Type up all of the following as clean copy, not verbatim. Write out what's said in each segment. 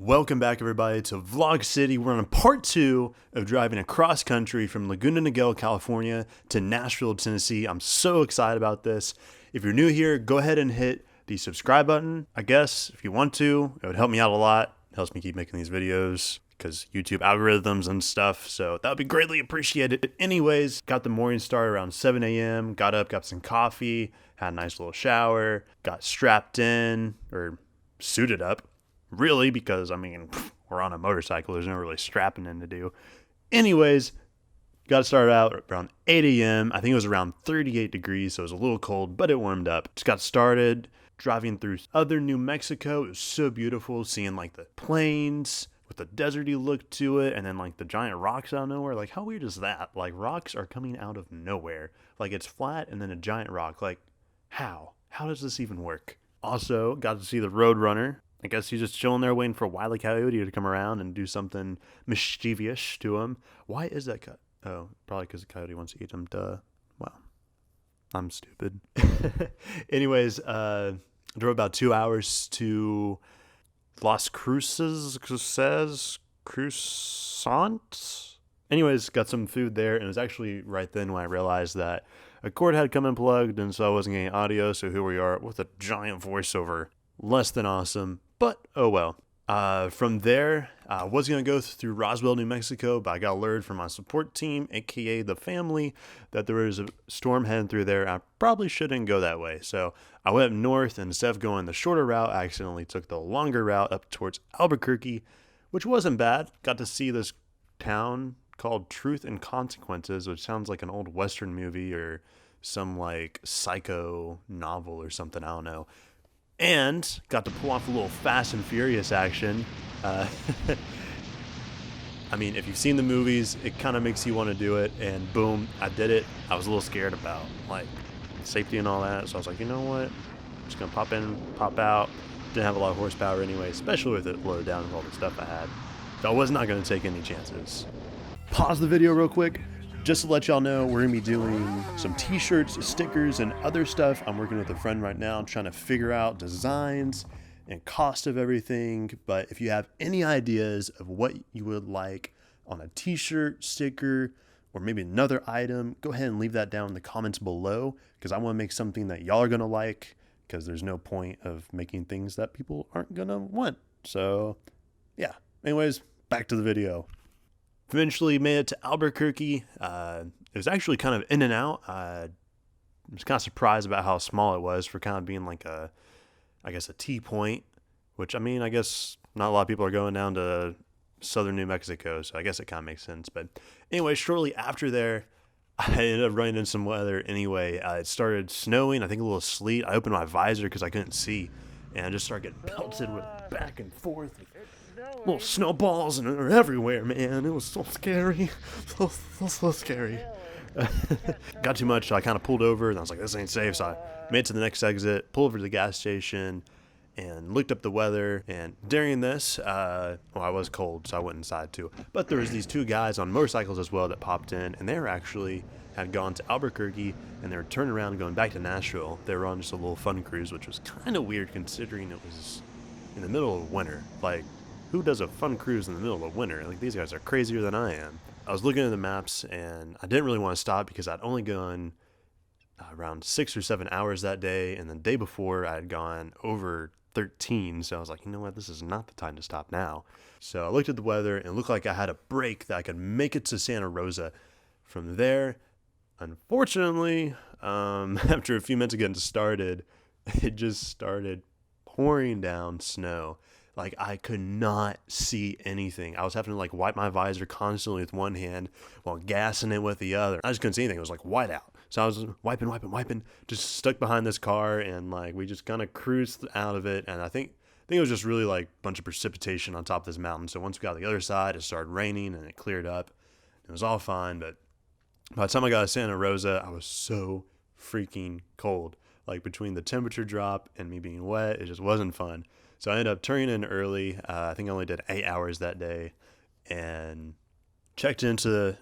Welcome back, everybody, to Vlog City. We're on part 2 of driving across country from Laguna, California to Nashville, Tennessee. I'm so excited about this. If you're new here, go ahead and hit the subscribe button. I guess if you want to, it would help me out a lot. It helps me keep making these videos because YouTube algorithms and stuff. So that would be greatly appreciated. Anyways, got the morning started around 7 a.m. Got up, got some coffee, had a nice little shower, got strapped in or suited up. Really, because, I mean, we're on a motorcycle. There's no really strapping in to do. Anyways, got started out around 8 a.m. I think it was around 38 degrees, so it was a little cold, but it warmed up. Just got started driving through southern New Mexico. It was so beautiful seeing, like, the plains with the deserty look to it, and then, like, the giant rocks out of nowhere. Like, how weird is that? Like, rocks are coming out of nowhere. Like, it's flat and then a giant rock. Like, how? How does this even work? Also, got to see the Roadrunner. I guess he's just chilling there waiting for Wile E. Coyote to come around and do something mischievous to him. Why is that cut? Oh, probably because the coyote wants to eat him. Duh. Wow. I'm stupid. Anyways, drove about 2 hours to Las Cruces. Anyways, got some food there, and it was actually right then when I realized that a cord had come unplugged, and so I wasn't getting audio, so here we are with a giant voiceover. Less than awesome, but oh well. From there, I was going to go through Roswell, New Mexico, but I got alerted from my support team, aka the family, that there was a storm heading through there. I probably shouldn't go that way. So I went up north, and instead of going the shorter route, I accidentally took the longer route up towards Albuquerque, which wasn't bad. Got to see this town called Truth and Consequences, which sounds like an old Western movie or some like psycho novel or something. I don't know. And got to pull off a little Fast and Furious action. I mean, if you've seen the movies, it kind of makes you want to do it. And boom, I did it. I was a little scared about like safety and all that. So I was like, you know what? I'm just going to pop in, pop out. Didn't have a lot of horsepower anyway, especially with it loaded down with all the stuff I had. So I was not going to take any chances. Pause the video real quick. Just to let y'all know, we're going to be doing some t-shirts, stickers, and other stuff. I'm working with a friend right now trying to figure out designs and cost of everything. But if you have any ideas of what you would like on a t-shirt, sticker, or maybe another item, go ahead and leave that down in the comments below because I want to make something that y'all are going to like because there's no point of making things that people aren't going to want. So, yeah. Anyways, back to the video. Eventually made it to Albuquerque. It was actually kind of in and out. I was kind of surprised about how small it was for kind of being like a T point, which I mean, I guess not a lot of people are going down to southern New Mexico, so I guess it kind of makes sense. But anyway, shortly after there, I ended up running into some weather anyway. It started snowing, I think a little sleet. I opened my visor because I couldn't see, and I just started getting pelted with back and forth. Little snowballs and they're everywhere, man. It was so scary. So scary. Got too much, so I kind of pulled over and I was like, this ain't safe. So I made it to the next exit, pulled over to the gas station and looked up the weather. And during this, I was cold, so I went inside too. But there was these two guys on motorcycles as well that popped in, and they were actually had gone to Albuquerque and they were turning around and going back to Nashville. They were on just a little fun cruise, which was kind of weird considering it was in the middle of winter. Like, who does a fun cruise in the middle of winter? Like, these guys are crazier than I am. I was looking at the maps, and I didn't really want to stop because I'd only gone around 6 or 7 hours that day, and the day before I had gone over 13, so I was like, you know what, this is not the time to stop now. So I looked at the weather, and it looked like I had a break that I could make it to Santa Rosa. From there, unfortunately, after a few minutes of getting started, it just started pouring down snow. Like, I could not see anything. I was having to, like, wipe my visor constantly with one hand while gassing it with the other. I just couldn't see anything. It was, like, white out. So I was wiping, just stuck behind this car, and, like, we just kind of cruised out of it. And I think it was just really, like, a bunch of precipitation on top of this mountain. So once we got to the other side, it started raining, and it cleared up. It was all fine, but by the time I got to Santa Rosa, I was so freaking cold. Like, between the temperature drop and me being wet, it just wasn't fun. So I ended up turning in early. I think I only did 8 hours that day and checked into the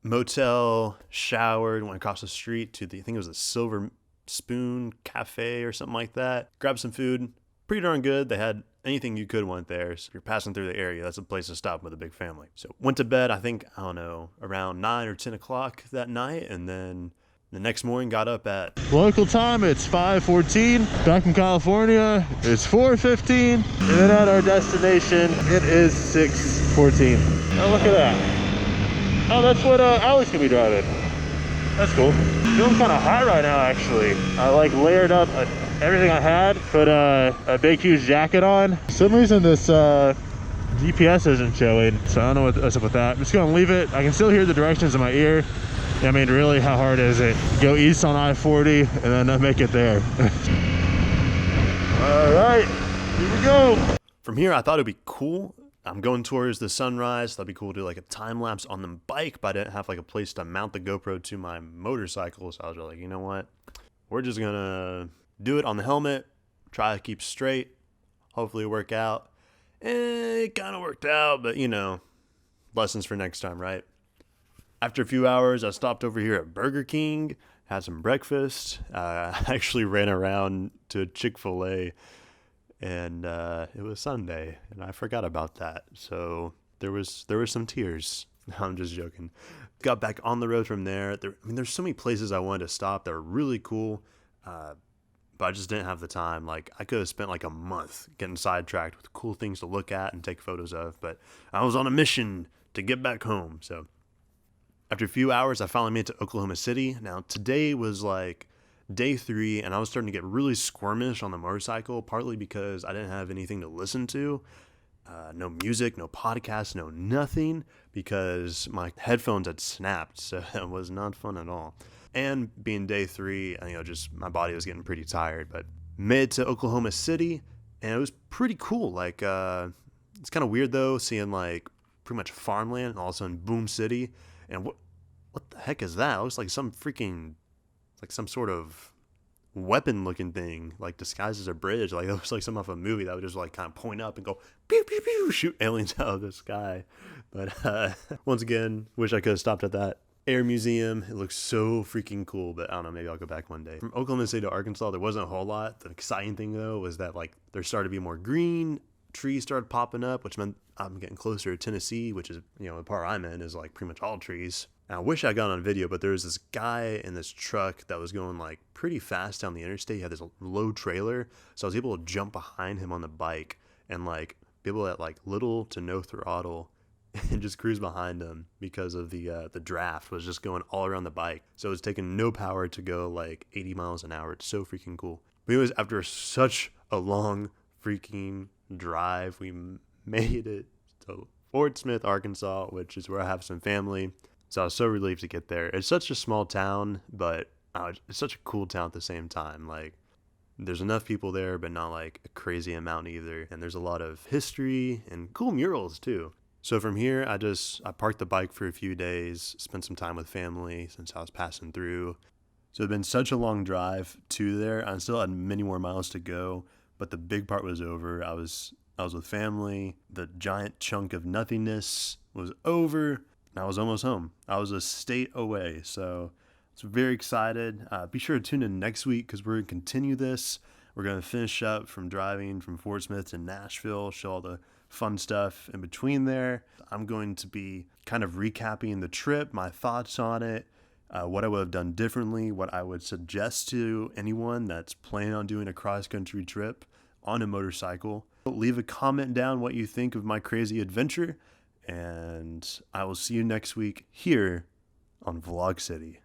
motel, showered, went across the street to I think it was the Silver Spoon Cafe or something like that. Grabbed some food. Pretty darn good. They had anything you could want there. So if you're passing through the area, that's a place to stop with a big family. So went to bed, I think, I don't know, around 9 or 10 o'clock that night. And then the next morning got up at local time. It's 5:14. Back in California, it's 4:15. And then at our destination, it is 6:14. Oh, look at that. Oh, that's what Alex can be driving. That's cool. Feeling kind of hot right now, actually. I like layered up everything I had, put a big huge jacket on. For some reason this GPS isn't showing, so I don't know what's up with that. I'm just gonna leave it. I can still hear the directions in my ear. I mean, really, how hard is it? Go east on I-40 and then make it there. All right, here we go. From here, I thought it'd be cool. I'm going towards the sunrise. That'd be cool to do like a time lapse on the bike, but I didn't have like a place to mount the GoPro to my motorcycle. So I was like, you know what? We're just gonna do it on the helmet, try to keep straight, hopefully work out. And it kind of worked out, but you know, lessons for next time, right? After a few hours, I stopped over here at Burger King, had some breakfast. I actually ran around to Chick-fil-A, and it was Sunday, and I forgot about that. So there was some tears. I'm just joking. Got back on the road from there. There's so many places I wanted to stop that were really cool, but I just didn't have the time. Like, I could have spent like a month getting sidetracked with cool things to look at and take photos of, but I was on a mission to get back home. So after a few hours, I finally made it to Oklahoma City. Now, today was like day 3, and I was starting to get really squirmish on the motorcycle, partly because I didn't have anything to listen to. No music, no podcast, no nothing, because my headphones had snapped, so it was not fun at all. And being day 3, just my body was getting pretty tired, but made it to Oklahoma City, and it was pretty cool. Like, it's kind of weird, though, seeing, like, pretty much farmland, and all of a sudden, boom, city. And what the heck is that? It looks like some sort of weapon-looking thing, like disguised as a bridge. Like, it looks like some of a movie that would just like kind of point up and go pew pew pew, shoot aliens out of the sky. But once again, wish I could have stopped at that air museum. It looks so freaking cool. But I don't know, maybe I'll go back one day. From Oklahoma City to Arkansas, there wasn't a whole lot. The exciting thing though was that like there started to be more green. Trees started popping up, which meant I'm getting closer to Tennessee, which is, the part I'm in is like pretty much all trees. And I wish I got on video, but there was this guy in this truck that was going like pretty fast down the interstate. He had this low trailer, so I was able to jump behind him on the bike and like be able to at like little to no throttle and just cruise behind him because of the draft was just going all around the bike. So it was taking no power to go like 80 miles an hour. It's so freaking cool. But anyways, after such a long freaking drive, we made it to Fort Smith, Arkansas, which is where I have some family. So I was so relieved to get there. It's such a small town, but it's such a cool town at the same time. Like, there's enough people there, but not like a crazy amount either. And there's a lot of history and cool murals too. So from here, I parked the bike for a few days, spent some time with family since I was passing through. So it's been such a long drive to there. I still had many more miles to go, but the big part was over. I was with family. The giant chunk of nothingness was over, and I was almost home. I was a state away, so I was very excited. Be sure to tune in next week because we're going to continue this. We're going to finish up from driving from Fort Smith to Nashville, show all the fun stuff in between there. I'm going to be kind of recapping the trip, my thoughts on it, what I would have done differently, what I would suggest to anyone that's planning on doing a cross-country trip on a motorcycle. Leave a comment down what you think of my crazy adventure, and I will see you next week here on Vlog City.